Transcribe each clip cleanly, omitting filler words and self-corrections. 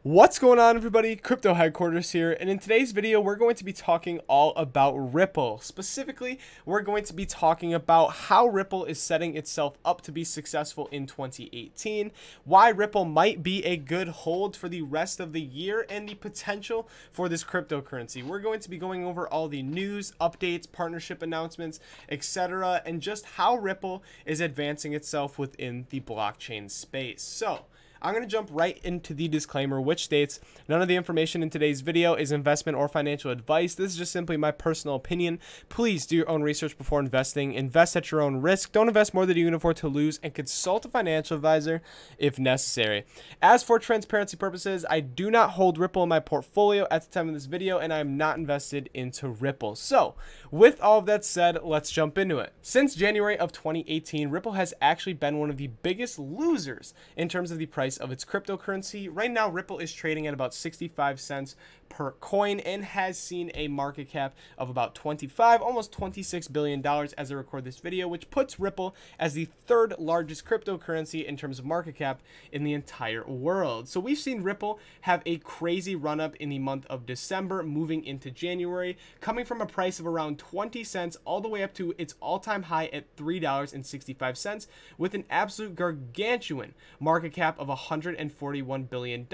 What's going on, everybody? Crypto Headquarters here, and in today's video we're going to be talking all about Ripple. Specifically, we're going to be talking about how Ripple is setting itself up to be successful in 2018, why Ripple might be a good hold for the rest of the year, and the potential for this cryptocurrency. We're going to be going over all the news, updates, partnership announcements, etc., and just how Ripple is advancing itself within the blockchain space. So I'm going to jump right into the disclaimer, which states none of the information in today's video is investment or financial advice. This is just simply my personal opinion. Please do your own research before investing. Invest at your own risk. Don't invest more than you can afford to lose, and consult a financial advisor if necessary. As for transparency purposes, I do not hold Ripple in my portfolio at the time of this video, and I am not invested into Ripple. So with all of that said, let's jump into it. Since January of 2018, Ripple has actually been one of the biggest losers in terms of the price of its cryptocurrency. Right now, Ripple is trading at about 65 cents per coin and has seen a market cap of about almost $26 billion as I record this video, which puts Ripple as the third largest cryptocurrency in terms of market cap in the entire world. So we've seen Ripple have a crazy run up in the month of December, moving into January, coming from a price of around 20 cents all the way up to its all-time high at $3.65, with an absolute gargantuan market cap of $141 billion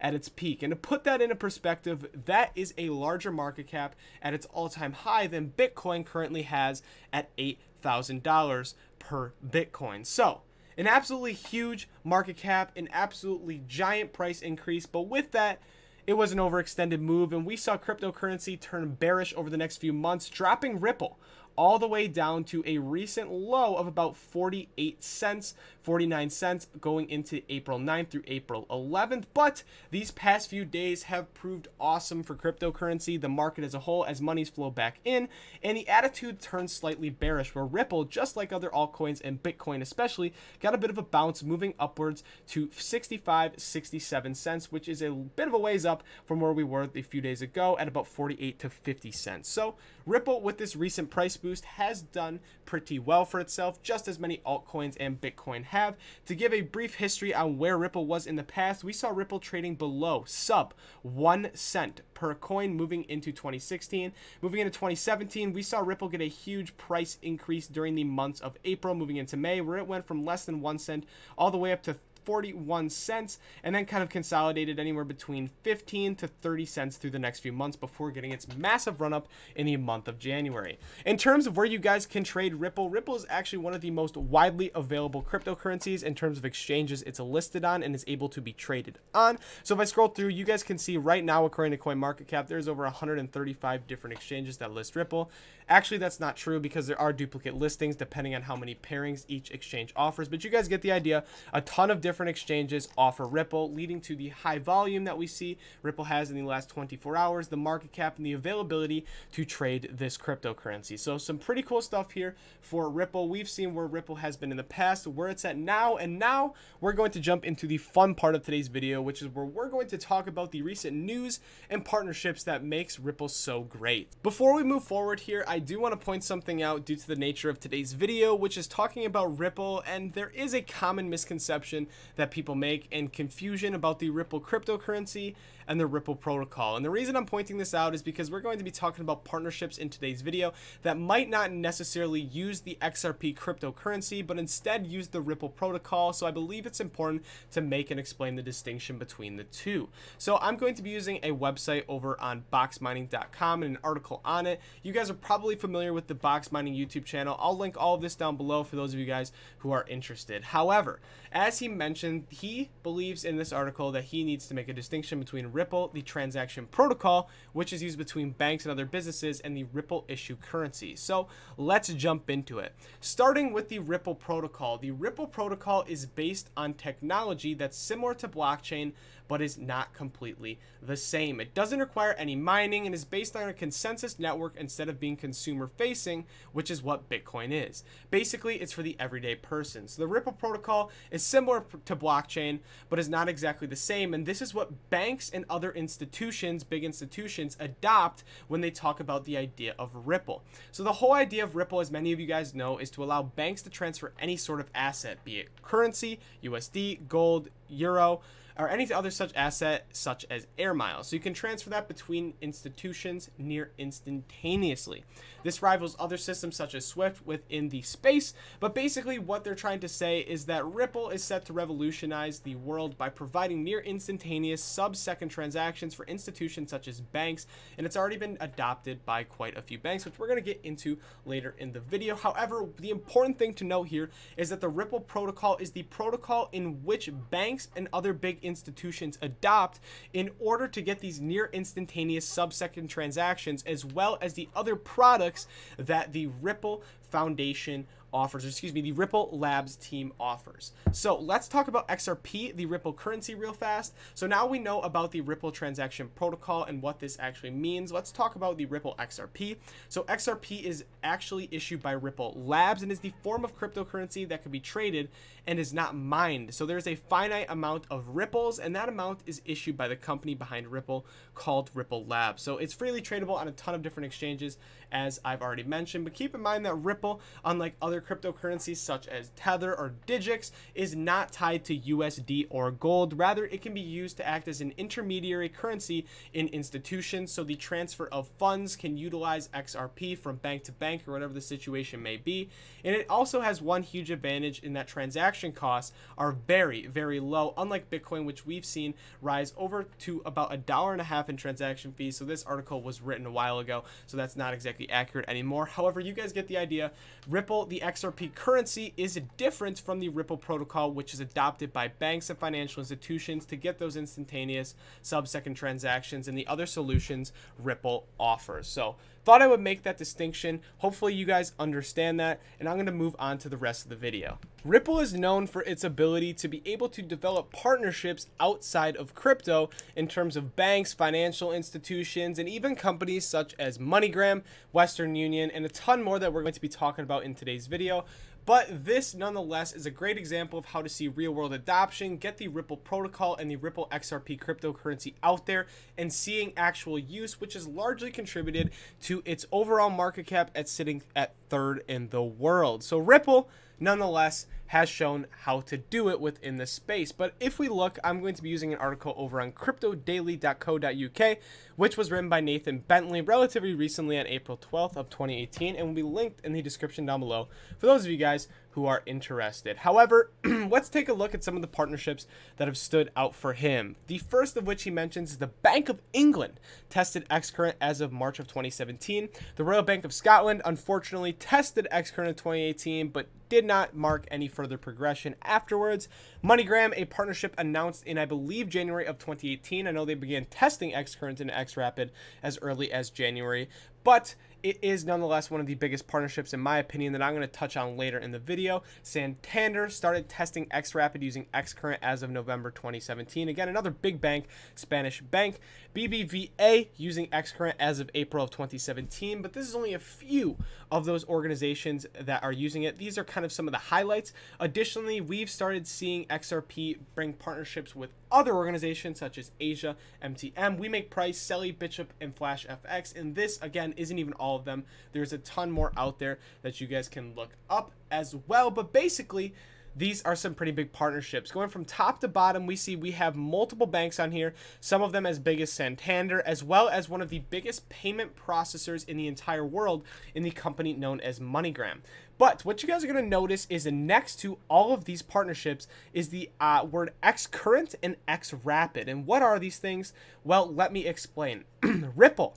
at its peak. And to put that into perspective, that is a larger market cap at its all-time high than Bitcoin currently has at $8,000 per Bitcoin. So an absolutely huge market cap, an absolutely giant price increase. But with that, it was an overextended move, and we saw cryptocurrency turn bearish over the next few months, dropping Ripple all the way down to a recent low of about 48 cents, 49 cents going into April 9th through April 11th. But these past few days have proved awesome for cryptocurrency, the market as a whole, as monies flow back in, and the attitude turns slightly bearish, where Ripple, just like other altcoins and Bitcoin especially, got a bit of a bounce, moving upwards to 65, 67 cents, which is a bit of a ways up from where we were a few days ago at about 48 to 50 cents. So Ripple, with this recent price boost, has done pretty well for itself, just as many altcoins and Bitcoin have. To give a brief history on where Ripple was in the past, we saw Ripple trading below sub 1 cent per coin moving into 2016. Moving into 2017, we saw Ripple get a huge price increase during the months of April moving into May, where it went from less than 1 cent all the way up to 41 cents, and then kind of consolidated anywhere between 15 to 30 cents through the next few months before getting its massive run up in the month of January. In terms of where you guys can trade Ripple, Ripple is actually one of the most widely available cryptocurrencies in terms of exchanges it's listed on and is able to be traded on. So if I scroll through, you guys can see right now, according to CoinMarketCap, there's over 135 different exchanges that list Ripple. Actually, that's not true, because there are duplicate listings depending on how many pairings each exchange offers, but you guys get the idea. A ton of different exchanges offer Ripple, leading to the high volume that we see Ripple has in the last 24 hours, the market cap, and the availability to trade this cryptocurrency. So some pretty cool stuff here for Ripple. We've seen where Ripple has been in the past, where it's at now, and now we're going to jump into the fun part of today's video, which is where we're going to talk about the recent news and partnerships that makes Ripple so great. Before we move forward here, I do want to point something out due to the nature of today's video, which is talking about Ripple, and there is a common misconception that people make and confusion about the Ripple cryptocurrency and the Ripple protocol. And the reason I'm pointing this out is because we're going to be talking about partnerships in today's video that might not necessarily use the XRP cryptocurrency, but instead use the Ripple protocol. So I believe it's important to make and explain the distinction between the two. So I'm going to be using a website over on boxmining.com and an article on it. You guys are probably familiar with the Box Mining YouTube channel. I'll link all of this down below for those of you guys who are interested. However, as he mentioned, he believes in this article that he needs to make a distinction between Ripple, the transaction protocol, which is used between banks and other businesses, and the Ripple issue currency. So let's jump into it. Starting with the Ripple protocol. The Ripple protocol is based on technology that's similar to blockchain, but is not completely the same. It doesn't require any mining and is based on a consensus network instead of being consumer facing, which is what Bitcoin is. Basically, it's for the everyday person. So the Ripple protocol is similar to blockchain, but is not exactly the same. And this is what banks and other institutions, big institutions, adopt when they talk about the idea of Ripple. So the whole idea of Ripple, as many of you guys know, is to allow banks to transfer any sort of asset, be it currency, USD, gold, euro, or any other such asset such as air miles. So you can transfer that between institutions near instantaneously. This rivals other systems such as SWIFT within the space, but basically what they're trying to say is that Ripple is set to revolutionize the world by providing near instantaneous sub-second transactions for institutions such as banks, and it's already been adopted by quite a few banks, which we're going to get into later in the video. However, the important thing to note here is that the Ripple protocol is the protocol in which banks and other big institutions adopt in order to get these near instantaneous sub-second transactions, as well as the other products that the Ripple Foundation offers, or excuse me, the Ripple Labs team offers. So let's talk about XRP, the Ripple currency, real fast. So now we know about the Ripple transaction protocol and what this actually means. Let's talk about the Ripple XRP. So XRP is actually issued by Ripple Labs and is the form of cryptocurrency that can be traded and is not mined. So there's a finite amount of ripples, and that amount is issued by the company behind Ripple called Ripple Labs. So it's freely tradable on a ton of different exchanges, as I've already mentioned, but keep in mind that Ripple, unlike other cryptocurrencies such as Tether or Digix, is not tied to USD or gold. Rather, it can be used to act as an intermediary currency in institutions, so the transfer of funds can utilize XRP from bank to bank or whatever the situation may be. And it also has one huge advantage in that transaction costs are very, very low, unlike Bitcoin, which we've seen rise over to about $1.50 in transaction fees. So this article was written a while ago, so that's not exactly accurate anymore. However, you guys get the idea. Ripple, the XRP currency, is different from the Ripple protocol, which is adopted by banks and financial institutions to get those instantaneous sub-second transactions and the other solutions Ripple offers. So thought I would make that distinction. Hopefully you guys understand that, and I'm going to move on to the rest of the video. Ripple is known for its ability to be able to develop partnerships outside of crypto in terms of banks, financial institutions, and even companies such as MoneyGram, Western Union, and a ton more that we're going to be talking about in today's video. But this, nonetheless, is a great example of how to see real-world adoption, get the Ripple protocol and the Ripple XRP cryptocurrency out there, and seeing actual use, which has largely contributed to its overall market cap at sitting at third in the world. So Ripple, nonetheless, has shown how to do it within this space. But if we look, I'm going to be using an article over on cryptodaily.co.uk, which was written by Nathan Bentley relatively recently on April 12th of 2018, and will be linked in the description down below for those of you guys who are interested. However, let's take a look at some of the partnerships that have stood out for him. The first of which he mentions is the Bank of England tested Xcurrent as of March of 2017. The Royal Bank of Scotland unfortunately tested Xcurrent in 2018, but did not mark any further progression afterwards. MoneyGram, a partnership announced in, I believe, January of 2018. I know they began testing Xcurrent and XRapid as early as January, but it is nonetheless one of the biggest partnerships, in my opinion, that I'm going to touch on later in the video. Santander started testing XRapid using Xcurrent as of November 2017. Again, another big bank, Spanish bank. BBVA using Xcurrent as of April of 2017, but this is only a few of those organizations that are using it. These are kind of some of the highlights. Additionally, we've started seeing XRP bring partnerships with other organizations such as Asia, MTM, We Make Price, Selly, Bishop, and Flash FX, and this, again, isn't even all of them. There's a ton more out there that you guys can look up as well, but basically, these are some pretty big partnerships. Going from top to bottom, we have multiple banks on here, some of them as big as Santander, as well as one of the biggest payment processors in the entire world in the company known as MoneyGram. But what you guys are going to notice is next to all of these partnerships is the word Xcurrent and XRapid. And what are these things? Well, let me explain. Ripple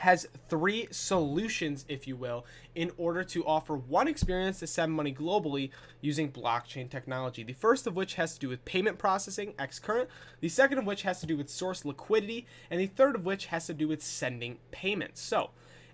has three solutions, if you will, in order to offer one experience to send money globally using blockchain technology. The first of which has to do with payment processing, Xcurrent. The second of which has to do with source liquidity. And the third of which has to do with sending payments. So,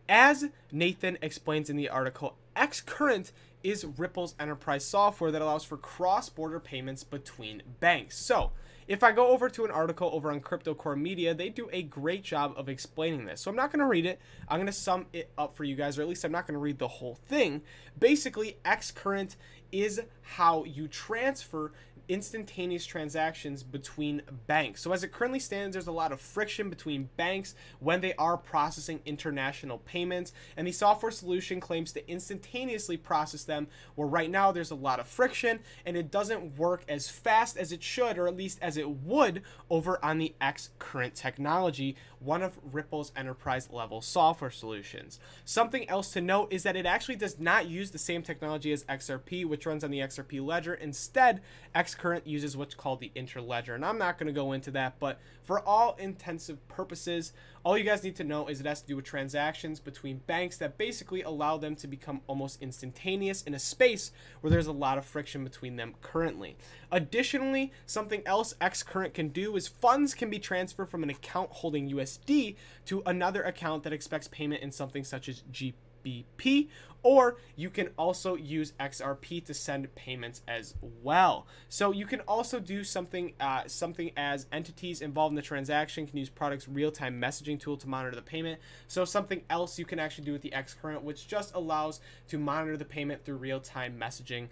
as Nathan explains in the article, Xcurrent is Ripple's enterprise software that allows for cross-border payments between banks. So, if I go over to an article over on Crypto Core Media, they do a great job of explaining this. So I'm not going to read it. I'm going to sum it up for you guys, or at least I'm not going to read the whole thing. Basically, Xcurrent is how you transfer instantaneous transactions between banks. So as it currently stands, there's a lot of friction between banks when they are processing international payments, and the software solution claims to instantaneously process them, where right now there's a lot of friction and it doesn't work as fast as it should, or at least as it would over on the xCurrent technology, one of Ripple's enterprise level software solutions. Something else to note is that it actually does not use the same technology as XRP, which runs on the XRP ledger. Instead, xCurrent uses what's called the interledger, and I'm not going to go into that, but for all intensive purposes, all you guys need to know is it has to do with transactions between banks that basically allow them to become almost instantaneous in a space where there's a lot of friction between them currently. Additionally, something else xCurrent can do is funds can be transferred from an account holding USD to another account that expects payment in something such as GBP, or you can also use XRP to send payments as well. So you can also do something as entities involved in the transaction can use product's real-time messaging tool to monitor the payment. So something else you can actually do with the xCurrent, which just allows to monitor the payment through real-time messaging,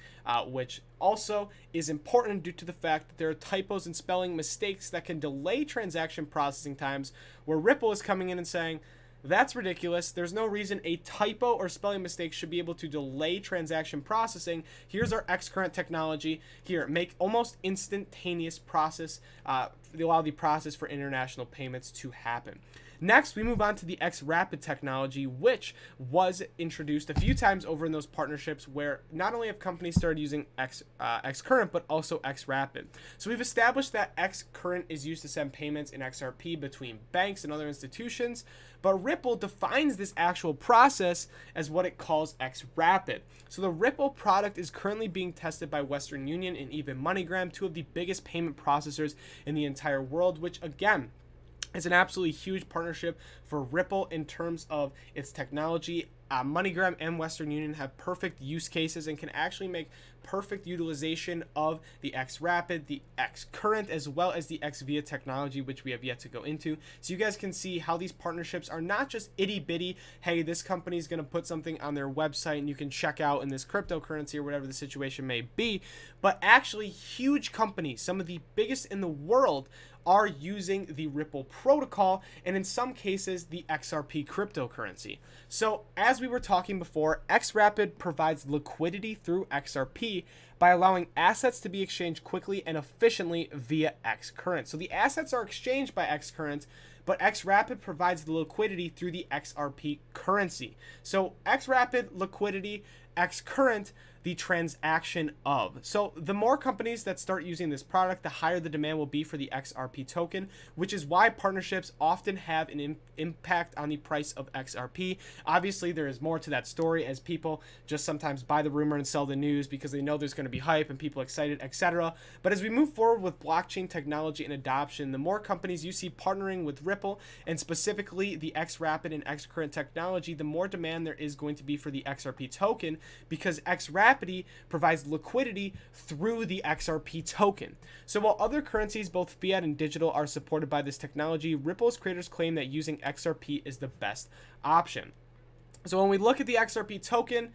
which also is important due to the fact that there are typos and spelling mistakes that can delay transaction processing times, where Ripple is coming in and saying, that's ridiculous. There's no reason a typo or spelling mistake should be able to delay transaction processing. Here's our xCurrent technology. Here, make almost instantaneous process, allow the process for international payments to happen. Next, we move on to the xRapid technology, which was introduced a few times over in those partnerships, where not only have companies started using xCurrent, but also xRapid. So we've established that xCurrent is used to send payments in XRP between banks and other institutions, but Ripple defines this actual process as what it calls xRapid. So the Ripple product is currently being tested by Western Union and even MoneyGram, two of the biggest payment processors in the entire world, which again, it's an absolutely huge partnership for Ripple in terms of its technology. MoneyGram and Western Union have perfect use cases and can actually make perfect utilization of the xRapid, the xCurrent, as well as the xVia technology, which we have yet to go into. So you guys can see how these partnerships are not just itty bitty, hey, this company is going to put something on their website and you can check out in this cryptocurrency or whatever the situation may be, but actually huge companies, some of the biggest in the world, are using the Ripple protocol, and in some cases the XRP cryptocurrency. So as we were talking before, xRapid provides liquidity through XRP by allowing assets to be exchanged quickly and efficiently via xCurrent. So the assets are exchanged by xCurrent, but xRapid provides the liquidity through the XRP currency. So xRapid liquidity, xCurrent the transaction of. So the more companies that start using this product, the higher the demand will be for the XRP token, which is why partnerships often have an impact on the price of XRP. Obviously, there is more to that story, as people just sometimes buy the rumor and sell the news because they know there's going to be hype and people excited, etc. But as we move forward with blockchain technology and adoption, the more companies you see partnering with Ripple, and specifically the xRapid and xCurrent technology, the more demand there is going to be for the XRP token, because xRapid provides liquidity through the XRP token. So while other currencies, both fiat and digital, are supported by this technology, Ripple's creators claim that using XRP is the best option. So when we look at the XRP token,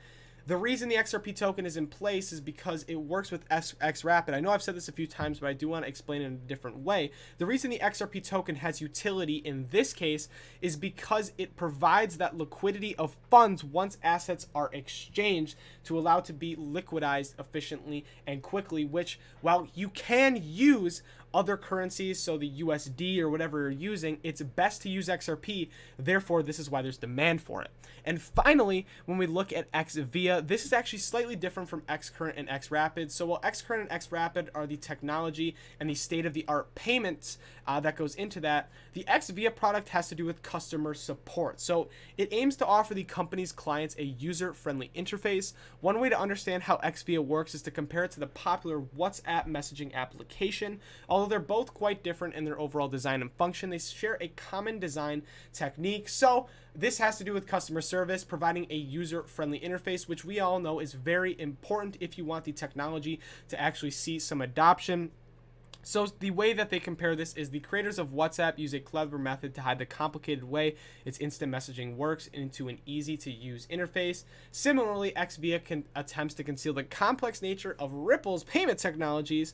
the reason the XRP token is in place is because it works with xRapid. I know I've said this a few times, but I do want to explain it in a different way. The reason the XRP token has utility in this case is because it provides that liquidity of funds once assets are exchanged to allow to be liquidized efficiently and quickly, which, while you can use other currencies, so the USD or whatever you're using, it's best to use XRP. Therefore, this is why there's demand for it. And finally, when we look at xVia, this is actually slightly different from xCurrent and xRapid. So while xCurrent and xRapid are the technology and the state-of-the-art payments that goes into that, the xVia product has to do with customer support. So it aims to offer the company's clients a user-friendly interface. One way to understand how xVia works is to compare it to the popular WhatsApp messaging application. Although they're both quite different in their overall design and function, they share a common design technique. So this has to do with customer service, providing a user-friendly interface, which we all know is very important if you want the technology to actually see some adoption. So the way that they compare this is the creators of WhatsApp use a clever method to hide the complicated way its instant messaging works into an easy-to-use interface. Similarly, xVia attempts to conceal the complex nature of Ripple's payment technologies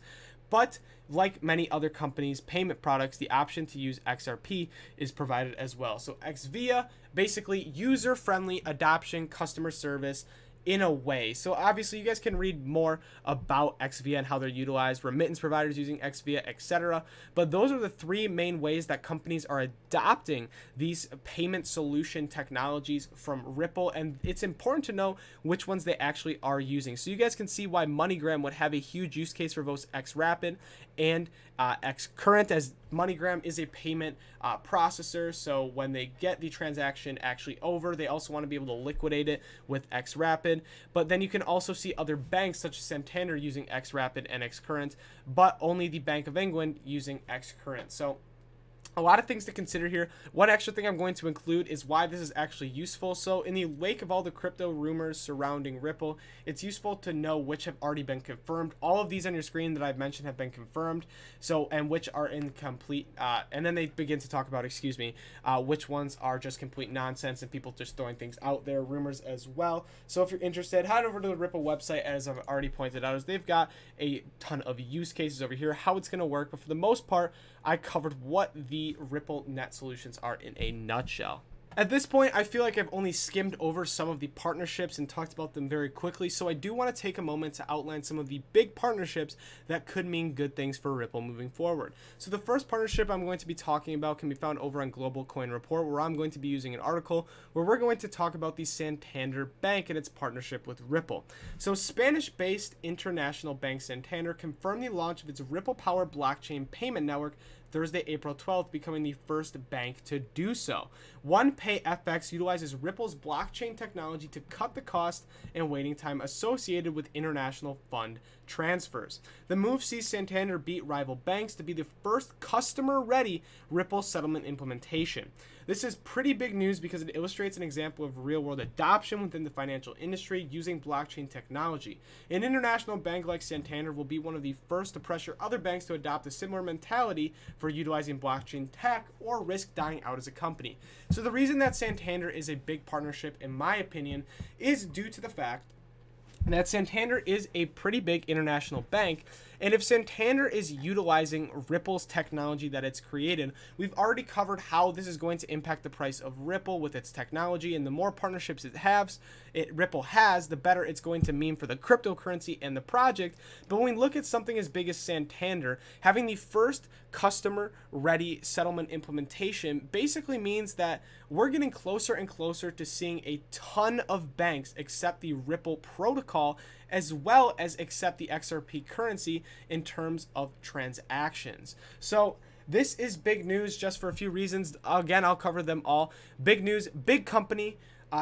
But like many other companies' payment products, the option to use XRP is provided as well. So XVIA, basically user-friendly adoption, customer service, in a way. So obviously you guys can read more about XVIA and how they're utilized, remittance providers using XVIA, etc. But those are the three main ways that companies are adopting these payment solution technologies from Ripple, and it's important to know which ones they actually are using. So you guys can see why MoneyGram would have a huge use case for both XRapid and XCurrent, as MoneyGram is a payment processor. So when they get the transaction actually over, they also want to be able to liquidate it with XRapid. But then you can also see other banks such as Santander using XRapid and XCurrent, but only the Bank of England using XCurrent. So a lot of things to consider here. One extra thing I'm going to include is why this is actually useful. So in the wake of all the crypto rumors surrounding Ripple, it's useful to know which have already been confirmed. All of these on your screen that I've mentioned have been confirmed, so, and which are incomplete. And then they begin to talk about, which ones are just complete nonsense and people just throwing things out there, rumors as well. So if you're interested, head over to the Ripple website. As I've already pointed out, as they've got a ton of use cases over here, how it's going to work. But for the most part, I covered what the Ripple Net solutions are in a nutshell. At this point, I feel like I've only skimmed over some of the partnerships and talked about them very quickly, so I do want to take a moment to outline some of the big partnerships that could mean good things for Ripple moving forward. So the first partnership I'm going to be talking about can be found over on Global Coin Report, where I'm going to be using an article where we're going to talk about the Santander Bank and its partnership with Ripple. So Spanish-based international bank Santander confirmed the launch of its Ripple Power blockchain payment network Thursday, April 12th, becoming the first bank to do so. OnePayFX utilizes Ripple's blockchain technology to cut the cost and waiting time associated with international fund transfers. The move sees Santander beat rival banks to be the first customer-ready Ripple settlement implementation. This is pretty big news because it illustrates an example of real-world adoption within the financial industry using blockchain technology. An international bank like Santander will be one of the first to pressure other banks to adopt a similar mentality for utilizing blockchain tech or risk dying out as a company. So the reason that Santander is a big partnership, in my opinion, is due to the fact that Santander is a pretty big international bank, and if Santander is utilizing Ripple's technology that it's created, we've already covered how this is going to impact the price of Ripple with its technology, and the more partnerships Ripple has, the better it's going to mean for the cryptocurrency and the project. But when we look at something as big as Santander, having the first customer-ready settlement implementation basically means that we're getting closer and closer to seeing a ton of banks accept the Ripple protocol, as well as accept the XRP currency in terms of transactions. So this is big news just for a few reasons. Again, I'll cover them all. Big news, big company.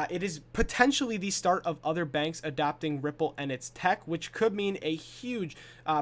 It is potentially the start of other banks adopting Ripple and its tech, which could mean a huge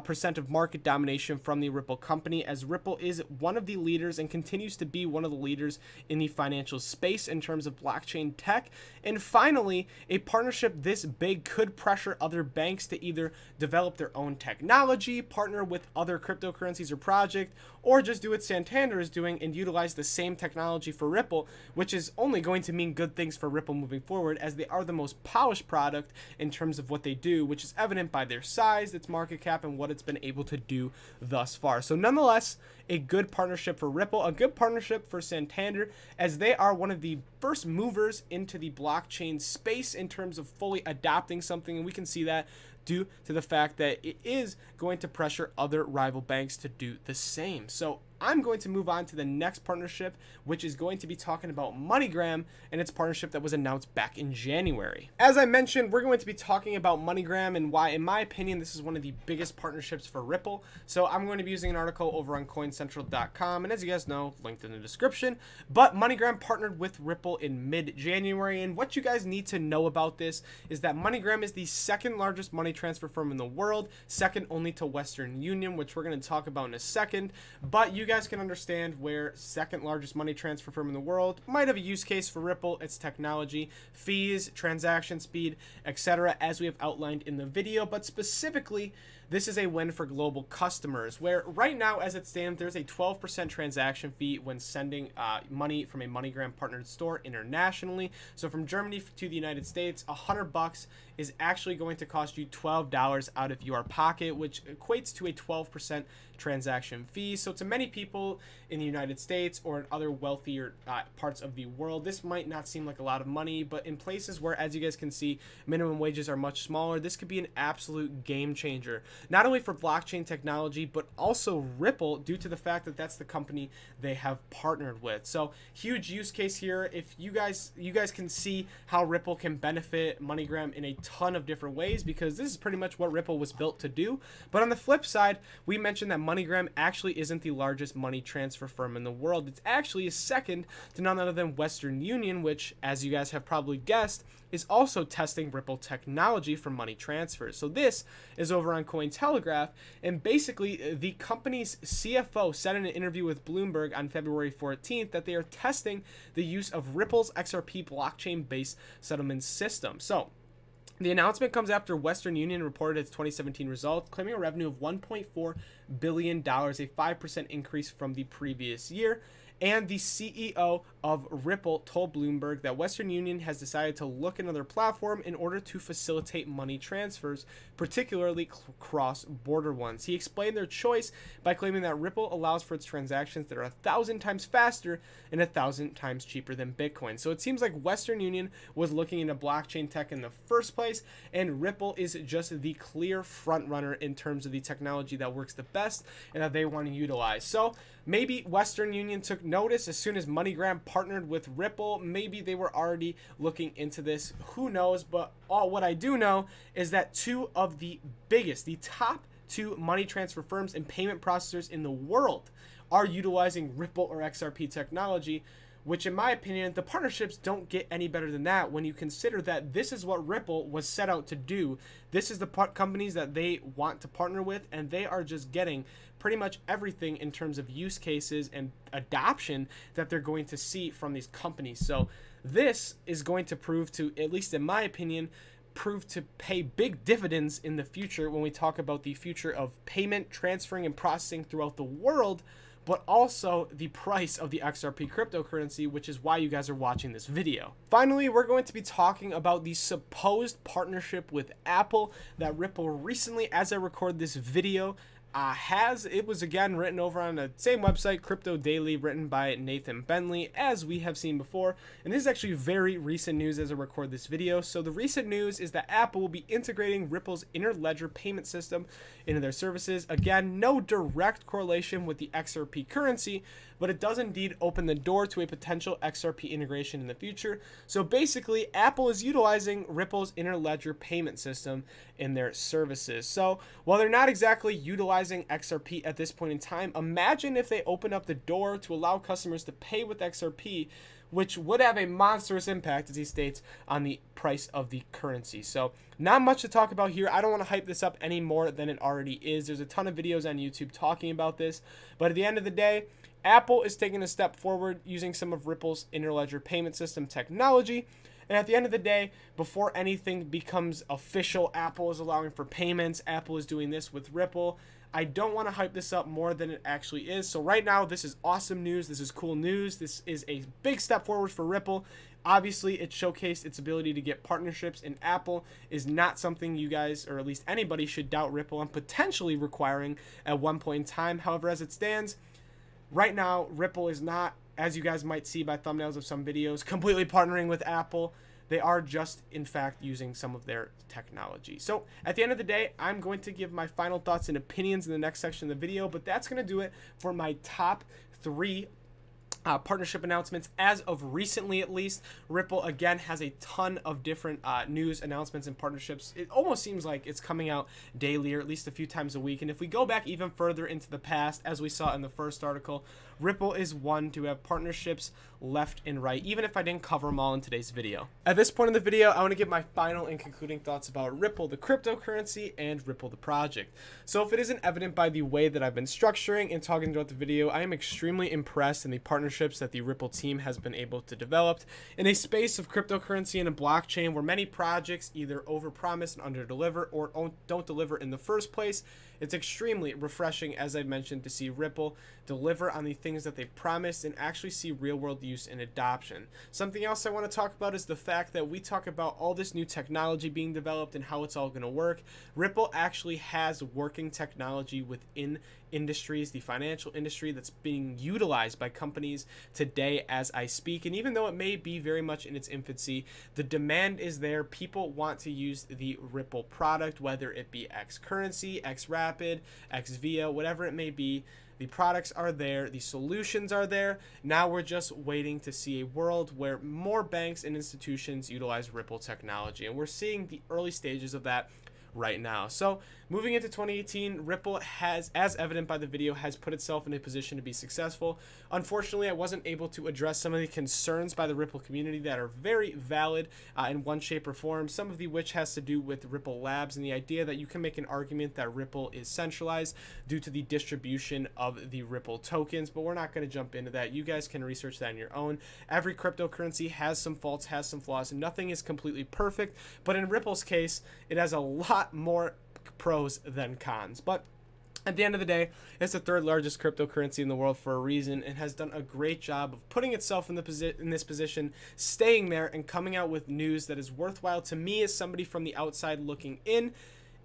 percent of market domination from the Ripple company, as Ripple is one of the leaders and continues to be one of the leaders in the financial space in terms of blockchain tech. And finally, a partnership this big could pressure other banks to either develop their own technology, partner with other cryptocurrencies or projects, or just do what Santander is doing and utilize the same technology for Ripple, which is only going to mean good things for Ripple moving forward, as they are the most polished product in terms of what they do, which is evident by their size, its market cap, and what it's been able to do thus far. So nonetheless, a good partnership for Ripple, a good partnership for Santander, as they are one of the first movers into the blockchain space in terms of fully adopting something, and we can see that due to the fact that it is going to pressure other rival banks to do the same. So I'm going to move on to the next partnership, which is going to be talking about MoneyGram and its partnership that was announced back in January. As I mentioned, we're going to be talking about MoneyGram and why, in my opinion, this is one of the biggest partnerships for Ripple. So I'm going to be using an article over on coincentral.com, and as you guys know, linked in the description. But MoneyGram partnered with Ripple in mid-January, and what you guys need to know about this is that MoneyGram is the second largest money transfer firm in the world, second only to Western Union, which we're going to talk about in a second. But you guys can understand where second largest money transfer firm in the world might have a use case for Ripple, its technology, fees, transaction speed, etc., as we have outlined in the video. But specifically, this is a win for global customers, where right now, as it stands, there's a 12% transaction fee when sending money from a MoneyGram partnered store internationally. So from Germany to the United States, $100 is actually going to cost you $12 out of your pocket, which equates to a 12% transaction fee. So to many people in the United States or in other wealthier parts of the world, this might not seem like a lot of money, but in places where, as you guys can see, minimum wages are much smaller, this could be an absolute game changer, not only for blockchain technology, but also Ripple, due to the fact that that's the company they have partnered with. So huge use case here. If you guys can see how Ripple can benefit MoneyGram in a ton of different ways, because this is pretty much what Ripple was built to do. But on the flip side, we mentioned that MoneyGram actually isn't the largest money transfer firm in the world. It's actually second to none other than Western Union, which, as you guys have probably guessed, is also testing Ripple technology for money transfers. So this is over on Cointelegraph, and basically the company's CFO said in an interview with Bloomberg on February 14th that they are testing the use of Ripple's XRP blockchain-based settlement system. So the announcement comes after Western Union reported its 2017 results, claiming a revenue of $1.4 billion, a 5% increase from the previous year. And the CEO of Ripple told Bloomberg that Western Union has decided to look at another platform in order to facilitate money transfers, particularly cross-border ones. He explained their choice by claiming that Ripple allows for its transactions that are 1,000 times faster and 1,000 times cheaper than Bitcoin. So it seems like Western Union was looking into blockchain tech in the first place, and Ripple is just the clear front runner in terms of the technology that works the best and that they want to utilize. So maybe Western Union took notice as soon as MoneyGram partnered with Ripple. Maybe they were already looking into this. Who knows? But what I do know is that two of the biggest, the top two money transfer firms and payment processors in the world are utilizing Ripple or XRP technology, which in my opinion, the partnerships don't get any better than that when you consider that this is what Ripple was set out to do. This is the companies that they want to partner with, and they are just getting pretty much everything in terms of use cases and adoption that they're going to see from these companies. So this is going to prove to, at least in my opinion, prove to pay big dividends in the future when we talk about the future of payment, transferring, and processing throughout the world, but also the price of the XRP cryptocurrency, which is why you guys are watching this video. Finally, we're going to be talking about the supposed partnership with Apple that Ripple recently, as I record this video, it was again written over on the same website, Crypto Daily, written by Nathan Bentley, as we have seen before. And this is actually very recent news as I record this video. So the recent news is that Apple will be integrating Ripple's Interledger payment system into their services. Again, no direct correlation with the XRP currency, but it does indeed open the door to a potential XRP integration in the future. So basically, Apple is utilizing Ripple's Interledger payment system in their services. So while they're not exactly utilizing XRP at this point in time, imagine if they open up the door to allow customers to pay with XRP, which would have a monstrous impact, as he states, on the price of the currency. So not much to talk about here. I don't want to hype this up any more than it already is. There's a ton of videos on YouTube talking about this, but at the end of the day, Apple is taking a step forward using some of Ripple's Interledger payment system technology. And at the end of the day, before anything becomes official, Apple is allowing for payments. Apple is doing this with Ripple. I don't want to hype this up more than it actually is. So right now, this is awesome news. This is cool news. This is a big step forward for Ripple. Obviously, it showcased its ability to get partnerships, and Apple is not something you guys, or at least anybody, should doubt Ripple on potentially requiring at one point in time. However, as it stands, right now, Ripple is not, as you guys might see by thumbnails of some videos, completely partnering with Apple. They are just, in fact, using some of their technology. So at the end of the day, I'm going to give my final thoughts and opinions in the next section of the video, but that's going to do it for my top 3 partnership announcements as of recently. At least Ripple again has a ton of different news announcements and partnerships. It almost seems like it's coming out daily, or at least a few times a week. And if we go back even further into the past, as we saw in the first article, Ripple is one to have partnerships left and right, even if I didn't cover them all in today's video. At this point in the video, I want to give my final and concluding thoughts about Ripple, the cryptocurrency, and Ripple, the project. So if it isn't evident by the way that I've been structuring and talking throughout the video, I am extremely impressed in the partnerships that the Ripple team has been able to develop in a space of cryptocurrency and a blockchain where many projects either overpromise and underdeliver or don't deliver in the first place. It's extremely refreshing, as I've mentioned, to see Ripple deliver on the things that they promised and actually see real-world use and adoption. Something else I want to talk about is the fact that we talk about all this new technology being developed and how it's all going to work. Ripple actually has working technology within industries, the financial industry, that's being utilized by companies today as I speak. And even though it may be very much in its infancy, the demand is there. People want to use the Ripple product, whether it be X Currency, X Rapid, X Via, whatever it may be. The products are there, the solutions are there. Now we're just waiting to see a world where more banks and institutions utilize Ripple technology, and we're seeing the early stages of that right now. So moving into 2018, Ripple has, as evident by the video, has put itself in a position to be successful. Unfortunately, I wasn't able to address some of the concerns by the Ripple community that are very valid in one shape or form, some of the which has to do with Ripple Labs and the idea that you can make an argument that Ripple is centralized due to the distribution of the Ripple tokens, but we're not going to jump into that. You guys can research that on your own. Every cryptocurrency has some faults, has some flaws, and nothing is completely perfect, but in Ripple's case, it has a lot more pros than cons. But at the end of the day, it's the third largest cryptocurrency in the world for a reason and has done a great job of putting itself in this position, staying there, and coming out with news that is worthwhile to me as somebody from the outside looking in.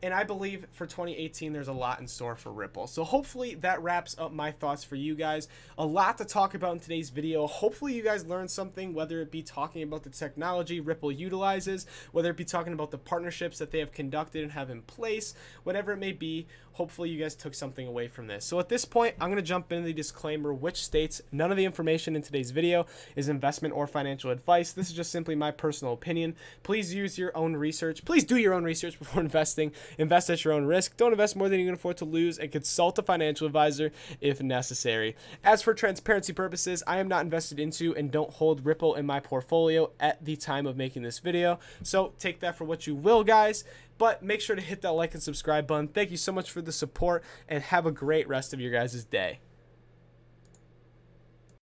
And I believe for 2018, there's a lot in store for Ripple. So hopefully that wraps up my thoughts for you guys. A lot to talk about in today's video. Hopefully you guys learned something, whether it be talking about the technology Ripple utilizes, whether it be talking about the partnerships that they have conducted and have in place, whatever it may be. Hopefully you guys took something away from this. So at this point, I'm going to jump into the disclaimer, which states none of the information in today's video is investment or financial advice. This is just simply my personal opinion. Please use your own research. Please do your own research before investing. Invest at your own risk. Don't invest more than you can afford to lose, and consult a financial advisor if necessary. As for transparency purposes, I am not invested into and don't hold Ripple in my portfolio at the time of making this video. So take that for what you will, guys. But make sure to hit that like and subscribe button. Thank you so much for the support, and have a great rest of your guys' day.